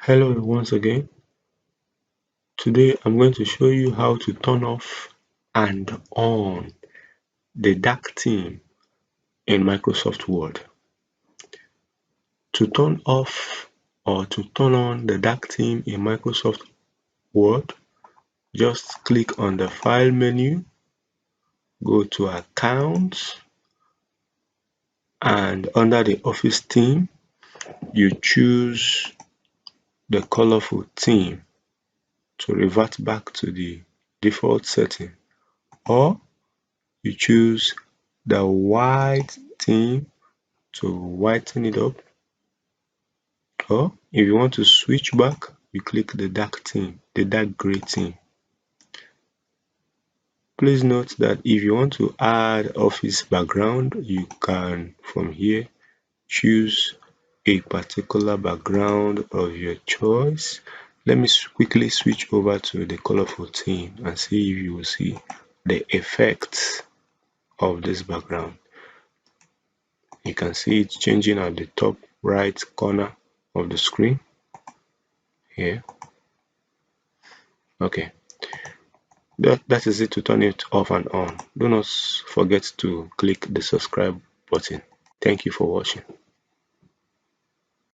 Hello once again. Today I'm going to show you how to turn off and on the dark theme in Microsoft Word. To turn off or to turn on the dark theme in Microsoft Word, just click on the File menu, go to Accounts, and under the Office theme, you choose the colorful theme to revert back to the default setting, or you choose the white theme to whiten it up, or if you want to switch back, you click the dark theme, the dark gray theme. Please note that if you want to add office background, you can from here choose a particular background of your choice. Let me quickly switch over to the colorful theme and see if you will see the effects of this background. You can see it changing at the top right corner of the screen here. Okay, that is it to turn it off and on. Do not forget to click the subscribe button. Thank you for watching.